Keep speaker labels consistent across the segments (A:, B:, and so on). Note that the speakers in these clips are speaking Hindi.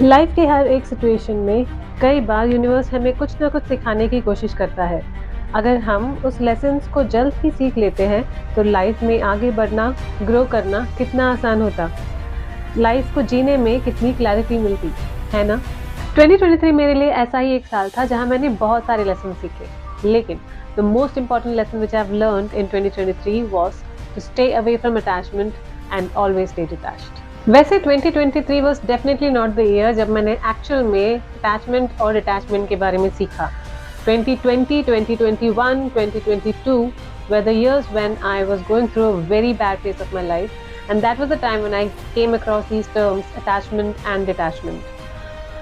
A: लाइफ के हर एक सिचुएशन में कई बार यूनिवर्स हमें कुछ ना कुछ सिखाने की कोशिश करता है। अगर हम उस लेसन्स को जल्द ही सीख लेते हैं तो लाइफ में आगे बढ़ना, ग्रो करना कितना आसान होता। लाइफ को जीने में कितनी क्लैरिटी मिलती, है ना? 2023 मेरे लिए ऐसा ही एक साल था जहां मैंने बहुत सारे लेसन सीखे। लेकिन the most important lesson which I have learned in 2023 was to stay away from attachment and always stay detached. वैसे 2023 was definitely not the year जब मैंने एक्चुअल में अटैचमेंट और डिटैचमेंट के बारे में सीखा। 2020, 2021, 2022 were the years when I was going through a very bad phase of my life, and that was the time when I came across these terms attachment and detachment.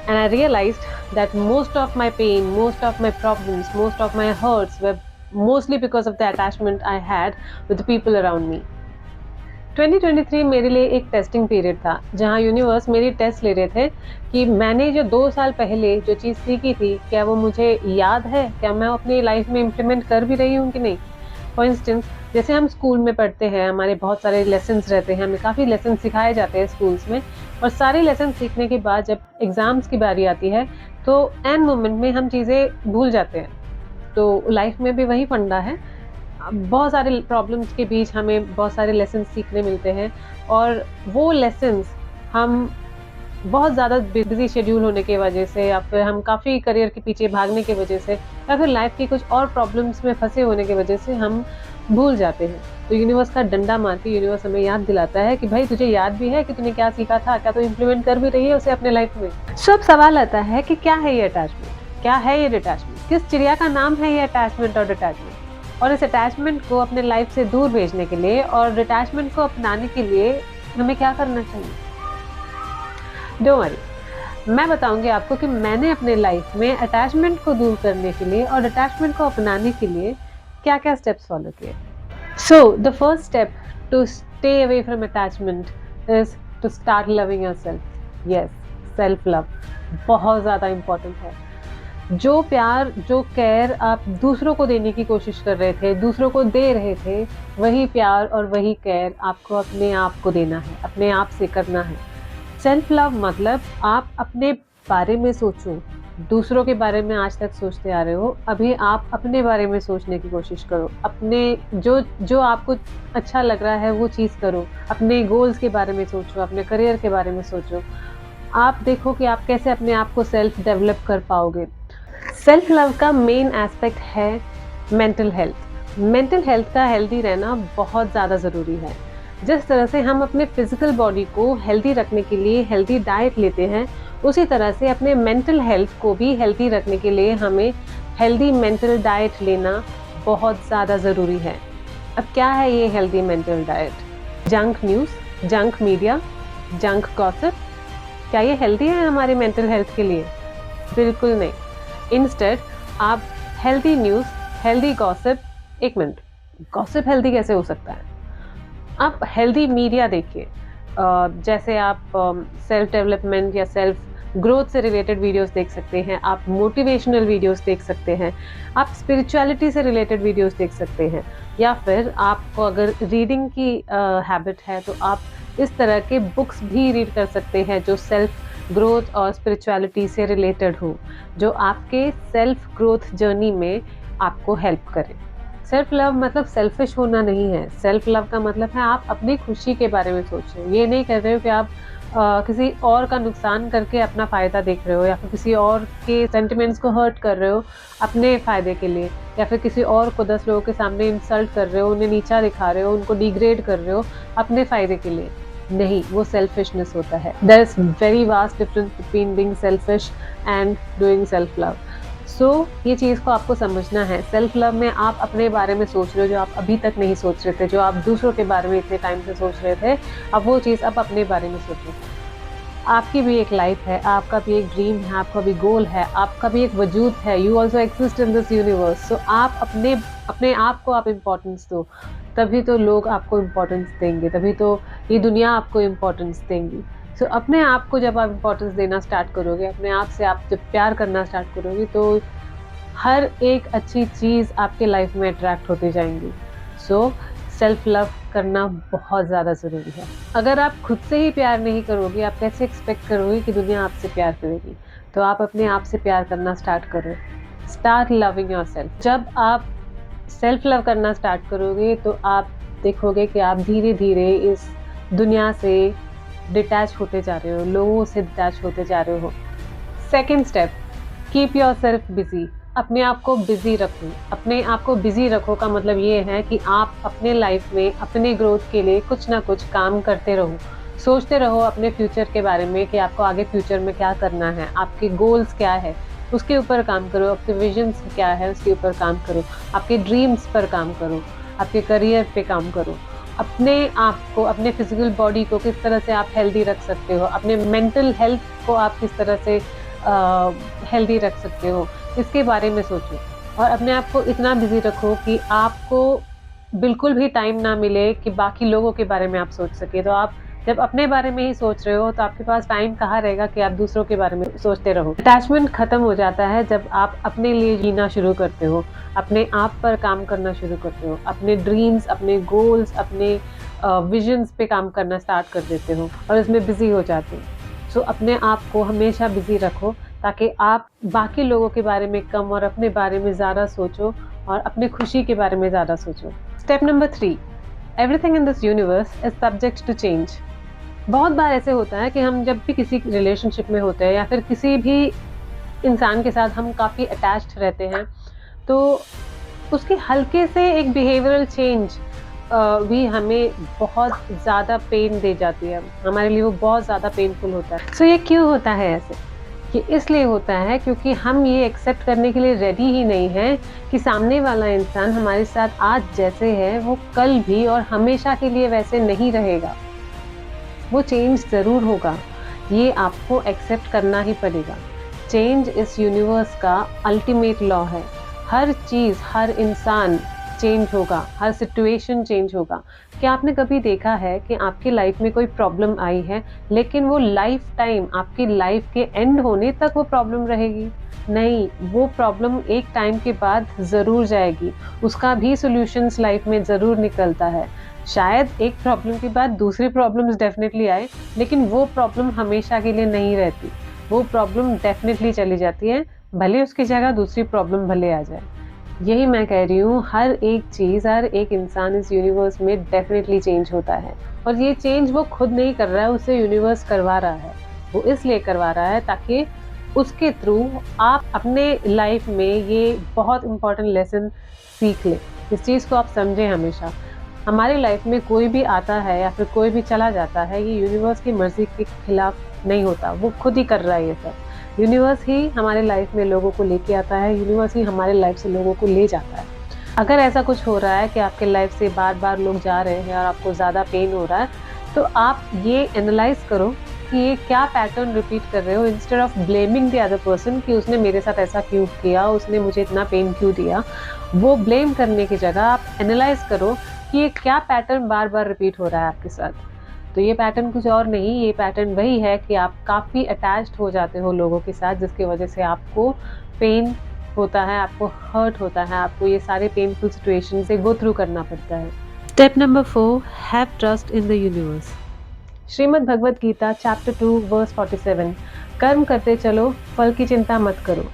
A: And I realized that most of my pain, most of my problems, most of my hurts were mostly because of the attachment I had with the people around me. 2023 मेरे लिए एक टेस्टिंग पीरियड था जहां यूनिवर्स मेरी टेस्ट ले रहे थे कि मैंने जो 2 साल पहले जो चीज़ सीखी थी क्या वो मुझे याद है, क्या मैं अपनी लाइफ में इम्प्लीमेंट कर भी रही हूँ कि नहीं। फॉर इंस्टेंस, जैसे हम स्कूल में पढ़ते हैं, हमारे बहुत सारे लेसन्स रहते हैं, हमें काफ़ी लेसन सिखाए जाते हैं स्कूल्स में। और सारे लेसन सीखने के बाद जब एग्ज़ाम्स की बारी आती है तो एन मोमेंट में हम चीज़ें भूल जाते हैं। तो लाइफ में भी वही फंडा है। बहुत सारे प्रॉब्लम्स के बीच हमें बहुत सारे लेसन्स सीखने मिलते हैं और वो लेसन्स हम बहुत ज़्यादा बिज़ी शेड्यूल होने की वजह से या फिर हम काफ़ी करियर के पीछे भागने की वजह से या फिर लाइफ की कुछ और प्रॉब्लम्स में फँसे होने की वजह से हम भूल जाते हैं। तो यूनिवर्स का डंडा मार के यूनिवर्स हमें याद दिलाता है कि भाई तुझे याद भी है कि तूने क्या सीखा था, क्या तू इम्प्लीमेंट कर भी रही है उसे अपने लाइफ में। सो अब सवाल आता है कि क्या है ये अटैचमेंट? क्या है ये डिटैचमेंट? किस चिड़िया का नाम है ये अटैचमेंट और डिटैचमेंट? और इस अटैचमेंट को अपने लाइफ से दूर भेजने के लिए और डिटैचमेंट को अपनाने के लिए हमें क्या करना चाहिए? डोंट वरी, मैं बताऊंगी आपको कि मैंने अपने लाइफ में अटैचमेंट को दूर करने के लिए और डिटैचमेंट को अपनाने के लिए क्या-क्या स्टेप्स फॉलो किए। So the first step to stay away from attachment is to start loving yourself. Yes, self love बहुत ज़्यादा इम्पोर्टेंट है। जो प्यार, जो केयर आप दूसरों को देने की कोशिश कर रहे थे, दूसरों को दे रहे थे, वही प्यार और वही केयर आपको अपने आप को देना है, अपने आप से करना है। सेल्फ लव मतलब आप अपने बारे में सोचो। दूसरों के बारे में आज तक सोचते आ रहे हो, अभी आप अपने बारे में सोचने की कोशिश करो। अपने जो जो आपको अच्छा लग रहा है वो चीज़ करो। अपने गोल्स के बारे में सोचो, अपने करियर के बारे में सोचो। आप देखो कि आप कैसे अपने आप को सेल्फ डेवलप कर पाओगे। सेल्फ लव का मेन एस्पेक्ट है मेंटल हेल्थ। मेंटल हेल्थ का हेल्दी रहना बहुत ज़्यादा ज़रूरी है। जिस तरह से हम अपने फिजिकल बॉडी को हेल्दी रखने के लिए हेल्दी डाइट लेते हैं, उसी तरह से अपने मेंटल हेल्थ को भी हेल्दी रखने के लिए हमें हेल्दी मेंटल डाइट लेना बहुत ज़्यादा ज़रूरी है। अब क्या है ये healthy mental diet? Junk news, junk media, junk gossip, क्या ये हेल्दी है हमारे मेंटल हेल्थ के लिए? बिल्कुल नहीं। इंस्टेड आप हेल्दी न्यूज़, हेल्दी गॉसिप, एक मिनट, गॉसिप हेल्दी कैसे हो सकता है? आप हेल्दी मीडिया देखिए। जैसे आप सेल्फ डेवलपमेंट या सेल्फ ग्रोथ से रिलेटेड वीडियोस देख सकते हैं, आप मोटिवेशनल वीडियोस देख सकते हैं, आप स्पिरिचुअलिटी से रिलेटेड वीडियोस देख सकते हैं, या फिर आपको अगर रीडिंग की हैबिट है तो आप इस तरह के बुक्स भी रीड कर सकते हैं जो सेल्फ ग्रोथ और स्पिरिचुअलिटी से रिलेटेड हो, जो आपके सेल्फ ग्रोथ जर्नी में आपको हेल्प करें। सेल्फ लव मतलब सेल्फिश होना नहीं है। सेल्फ लव का मतलब है आप अपनी खुशी के बारे में सोच रहे हो। ये नहीं कर रहे हो कि आप किसी और का नुकसान करके अपना फ़ायदा देख रहे हो, या फिर किसी और के सेंटिमेंट्स को हर्ट कर रहे हो अपने फ़ायदे के लिए, या फिर किसी और को 10 लोगों के सामने इंसल्ट कर रहे हो, उन्हें नीचा दिखा रहे हो, उनको डिग्रेड कर रहे हो अपने फ़ायदे के लिए। नहीं, वो सेल्फिशनेस होता है। There is very vast difference between being selfish and doing self love. So ये चीज़ को आपको समझना है। सेल्फ लव में आप अपने बारे में सोच रहे हो जो आप अभी तक नहीं सोच रहे थे, जो आप दूसरों के बारे में इतने टाइम से सोच रहे थे, अब वो चीज़ आप अपने बारे में सोचो। आपकी भी एक लाइफ है, आपका भी एक ड्रीम है, आपका भी गोल है, आपका भी एक वजूद है। You also exist in this universe. So आप अपने आप को आप इम्पोर्टेंस दो, तभी तो लोग आपको इम्पोर्टेंस देंगे, तभी तो ये दुनिया आपको इम्पोर्टेंस देंगी। सो अपने आप को जब आप इम्पोर्टेंस देना स्टार्ट करोगे, अपने आप से आप जब प्यार करना स्टार्ट करोगे, तो हर एक अच्छी चीज़ आपके लाइफ में अट्रैक्ट होती जाएंगी। सो सेल्फ लव करना बहुत ज़्यादा ज़रूरी है। अगर आप खुद से ही प्यार नहीं करोगे, आप कैसे एक्सपेक्ट करोगे कि दुनिया आपसे प्यार करेगी? तो आप अपने आप से प्यार करना स्टार्ट करो। Start loving yourself. जब आप सेल्फ लव करना स्टार्ट करोगे तो आप देखोगे कि आप धीरे-धीरे इस दुनिया से डिटैच होते जा रहे हो, लोगों से डिटैच होते जा रहे हो। Second step, keep yourself busy. अपने आप को बिज़ी रखो। अपने आप को बिज़ी रखो का मतलब ये है कि आप अपने लाइफ में अपने ग्रोथ के लिए कुछ ना कुछ काम करते रहो। सोचते रहो अपने फ्यूचर के बारे में कि आपको आगे फ्यूचर में क्या करना है, आपके गोल्स क्या है, उसके ऊपर काम करो। आपके विजन्स क्या है, उसके ऊपर काम करो। आपके ड्रीम्स पर काम करो। आपके करियर पे काम करो। अपने आप को, अपने फिजिकल बॉडी को किस तरह से आप हेल्दी रख सकते हो, अपने मेंटल हेल्थ को आप किस तरह से हेल्दी रख सकते हो, इसके बारे में सोचो। और अपने आप को इतना बिज़ी रखो कि आपको बिल्कुल भी टाइम ना मिले कि बाकी लोगों के बारे में आप सोच सकें। तो आप जब अपने बारे में ही सोच रहे हो तो आपके पास टाइम कहाँ रहेगा कि आप दूसरों के बारे में सोचते रहो। अटैचमेंट खत्म हो जाता है जब आप अपने लिए जीना शुरू करते हो, अपने आप पर काम करना शुरू करते हो, अपने ड्रीम्स, अपने गोल्स, अपने विजन्स पे काम करना स्टार्ट कर देते हो और इसमें बिज़ी हो जाते हो। सो अपने आप को हमेशा बिज़ी रखो ताकि आप बाकी लोगों के बारे में कम और अपने बारे में ज़्यादा सोचो और अपने खुशी के बारे में ज़्यादा सोचो। Step number 3, everything in this universe is subject to change. बहुत बार ऐसे होता है कि हम जब भी किसी रिलेशनशिप में होते हैं या फिर किसी भी इंसान के साथ हम काफ़ी अटैच्ड रहते हैं, तो उसके हल्के से एक बिहेवियरल चेंज भी हमें बहुत ज़्यादा पेन दे जाती है। हमारे लिए वो बहुत ज़्यादा पेनफुल होता है। सो ये क्यों होता है ऐसे? ये इसलिए होता है क्योंकि हम ये एक्सेप्ट करने के लिए रेडी ही नहीं हैं कि सामने वाला इंसान हमारे साथ आज जैसे है वो कल भी और हमेशा के लिए वैसे नहीं रहेगा। वो चेंज ज़रूर होगा, ये आपको एक्सेप्ट करना ही पड़ेगा। चेंज इस यूनिवर्स का अल्टीमेट लॉ है। हर चीज़, हर इंसान चेंज होगा, हर सिचुएशन चेंज होगा। क्या आपने कभी देखा है कि आपकी लाइफ में कोई प्रॉब्लम आई है, लेकिन वो लाइफ टाइम, आपकी लाइफ के एंड होने तक वो प्रॉब्लम रहेगी? नहीं, वो प्रॉब्लम एक टाइम के बाद ज़रूर जाएगी। उसका भी सॉल्यूशंस लाइफ में ज़रूर निकलता है। शायद एक प्रॉब्लम के बाद दूसरी प्रॉब्लम्स डेफिनेटली आए, लेकिन वो प्रॉब्लम हमेशा के लिए नहीं रहती। वो प्रॉब्लम डेफिनेटली चली जाती है, भले उसकी जगह दूसरी प्रॉब्लम भले आ जाए। यही मैं कह रही हूँ, हर एक चीज़, हर एक इंसान इस यूनिवर्स में डेफिनेटली चेंज होता है और ये चेंज वो खुद नहीं कर रहा है, उसे यूनिवर्स करवा रहा है। वो इसलिए करवा रहा है ताकि उसके थ्रू आप अपने लाइफ में ये बहुत इम्पोर्टेंट लेसन सीख लें। इस चीज़ को आप समझें हमेशा। हमारी लाइफ में कोई भी आता है या फिर कोई भी चला जाता है, ये यूनिवर्स की मर्ज़ी के खिलाफ नहीं होता, वो खुद ही कर रहा है ये सब। यूनिवर्स ही हमारे लाइफ में लोगों को लेके आता है, यूनिवर्स ही हमारे लाइफ से लोगों को ले जाता है। अगर ऐसा कुछ हो रहा है कि आपके लाइफ से बार-बार लोग जा रहे हैं और आपको ज़्यादा पेन हो रहा है, तो आप ये एनालाइज़ करो कि ये क्या पैटर्न रिपीट कर रहे हो, instead of blaming the other person कि उसने मेरे साथ ऐसा क्यों किया, उसने मुझे इतना पेन क्यों दिया। वो ब्लेम करने की जगह आप एनालाइज़ करो कि ये क्या पैटर्न बार-बार रिपीट हो रहा है आपके साथ। तो ये पैटर्न कुछ और नहीं, ये पैटर्न वही है कि आप काफ़ी अटैच्ड हो जाते हो लोगों के साथ, जिसकी वजह से आपको पेन होता है, आपको हर्ट होता है, आपको ये सारे पेनफुल सिचुएशन से गो थ्रू करना पड़ता है। Step number 4, have trust in the universe. Shrimad Bhagavad Gita chapter 2 verse 47, कर्म करते चलो, फल की चिंता मत करो।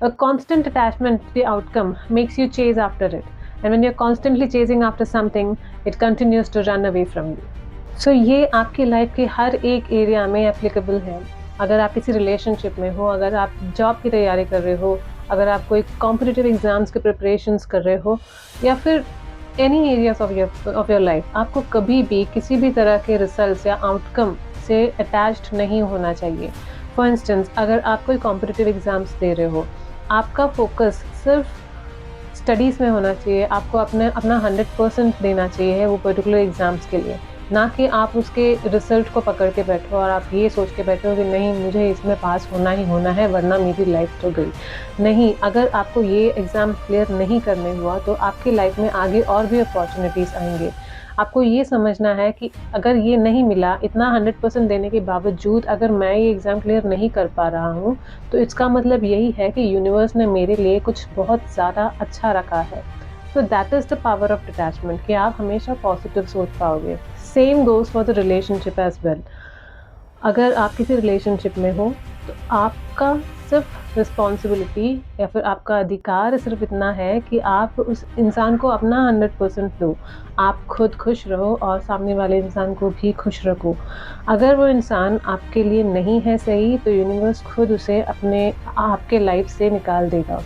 A: A constant attachment to the outcome makes you chase after it. And when you're constantly chasing after something, it continues to run away from you. So ये आपकी लाइफ के हर एक एरिया में एप्लीकेबल है। अगर आप किसी रिलेशनशिप में हो, अगर आप जॉब की तैयारी कर रहे हो, अगर आप कोई कॉम्पिटिटिव एग्जाम्स के प्रिपरेशंस कर रहे हो या फिर any areas of your life, आपको कभी भी किसी भी तरह के रिजल्ट्स या आउटकम से अटैच्ड नहीं होना चाहिए। फॉर इंस्टेंस, अगर आप कोई कॉम्पिटिटिव एग्जाम्स दे रहे हो, आपका फोकस सिर्फ स्टडीज़ में होना चाहिए। आपको अपना 100% देना चाहिए वो पर्टिकुलर एग्ज़ाम्स के लिए, ना कि आप उसके रिजल्ट को पकड़ के बैठो और आप ये सोच के बैठो कि नहीं, मुझे इसमें पास होना ही होना है वरना मेरी लाइफ तो गई। नहीं, अगर आपको ये एग्ज़ाम क्लियर नहीं करने हुआ तो आपकी लाइफ में आगे और भी अपॉर्चुनिटीज़ आएंगे। आपको ये समझना है कि अगर ये नहीं मिला, इतना 100% देने के बावजूद अगर मैं ये एग्ज़ाम क्लियर नहीं कर पा रहा हूँ, तो इसका मतलब यही है कि यूनिवर्स ने मेरे लिए कुछ बहुत ज़्यादा अच्छा रखा है। तो that is the power of detachment कि आप हमेशा पॉजिटिव सोच पाओगे। Same goes for the relationship as well. अगर आप किसी रिलेशनशिप में हो तो आपका सिर्फ रिस्पॉन्सिबिलिटी या फिर आपका अधिकार सिर्फ इतना है कि आप उस इंसान को अपना 100% दो। आप खुद खुश रहो और सामने वाले इंसान को भी खुश रखो। अगर वो इंसान आपके लिए नहीं है सही तो यूनिवर्स खुद उसे अपने आपके लाइफ से निकाल देगा,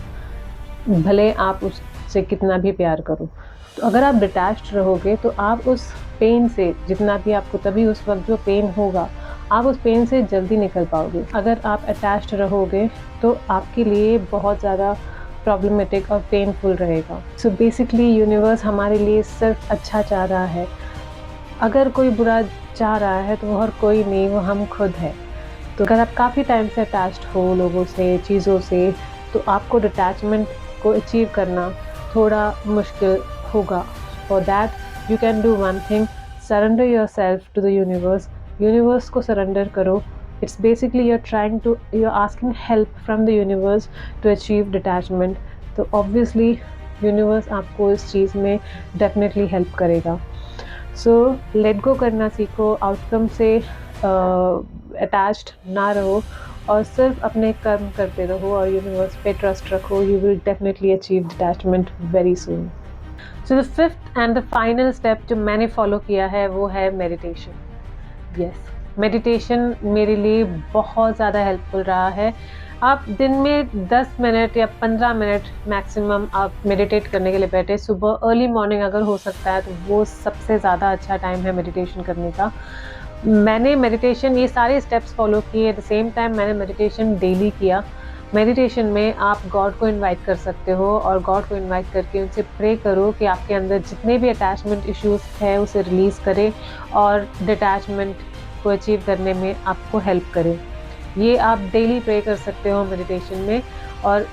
A: भले आप उससे कितना भी प्यार करो। तो अगर आप डिटैच्ड रहोगे तो आप उस पेन से जितना भी आपको तभी उस वक़्त जो पेन होगा, आप उस पेन से जल्दी निकल पाओगे। अगर आप अटैच्ड रहोगे तो आपके लिए बहुत ज़्यादा प्रॉब्लमेटिक और पेनफुल रहेगा। सो बेसिकली यूनिवर्स हमारे लिए सिर्फ़ अच्छा चाह रहा है। अगर कोई बुरा चाह रहा है तो वो और कोई नहीं, वो हम खुद हैं। तो अगर आप काफ़ी टाइम से अटैच्ड हो लोगों से, चीज़ों से, तो आपको डिटैचमेंट को अचीव करना थोड़ा मुश्किल होगा। For that you can do one thing, surrender yourself to the universe. Universe को सरेंडर करो। It's basically you are asking help from the universe to achieve detachment. तो ऑब्वियसली यूनिवर्स आपको इस चीज़ में डेफिनेटली हेल्प करेगा। सो लेट गो करना सीखो, आउटकम से अटैच्ड ना रहो और सिर्फ अपने कर्म करते रहो और यूनिवर्स पे ट्रस्ट रखो। You will definitely achieve detachment very soon. So the fifth and the final step जो मैंने फॉलो किया है वो है मेडिटेशन। यस, मेडिटेशन मेरे लिए बहुत ज़्यादा हेल्पफुल रहा है। आप दिन में 10 मिनट या 15 मिनट मैक्सिमम आप मेडिटेट करने के लिए बैठे। सुबह अर्ली मॉर्निंग अगर हो सकता है तो वो सबसे ज़्यादा अच्छा टाइम है मेडिटेशन करने का। मैंने मेडिटेशन ये सारे स्टेप्स फॉलो किए। एट द सेम टाइम मैंने मेडिटेशन डेली किया। मेडिटेशन में आप गॉड को इनवाइट कर सकते हो और गॉड को इनवाइट करके उनसे प्रे करो कि आपके अंदर जितने भी अटैचमेंट इश्यूज है उसे रिलीज़ करे और डिटैचमेंट को अचीव करने में आपको हेल्प करे। ये आप डेली प्रे कर सकते हो मेडिटेशन में। और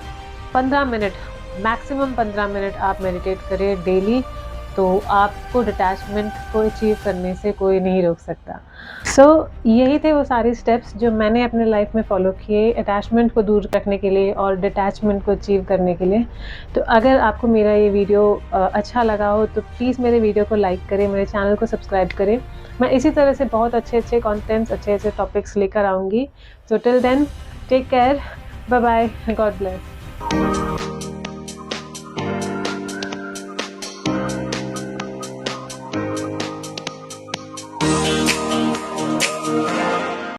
A: 15 मिनट, मैक्सिमम 15 मिनट आप मेडिटेट करें डेली, तो आपको डिटैचमेंट को अचीव करने से कोई नहीं रोक सकता। सो यही थे वो सारे स्टेप्स जो मैंने अपने लाइफ में फ़ॉलो किए अटैचमेंट को दूर रखने के लिए और डिटैचमेंट को अचीव करने के लिए। तो अगर आपको मेरा ये वीडियो अच्छा लगा हो तो प्लीज़ मेरे वीडियो को लाइक करें, मेरे चैनल को सब्सक्राइब करें। मैं इसी तरह से बहुत अच्छे कंटेंट्स, अच्छे टॉपिक्स लेकर आऊँगी। So till then, take care. Bye bye. God bless.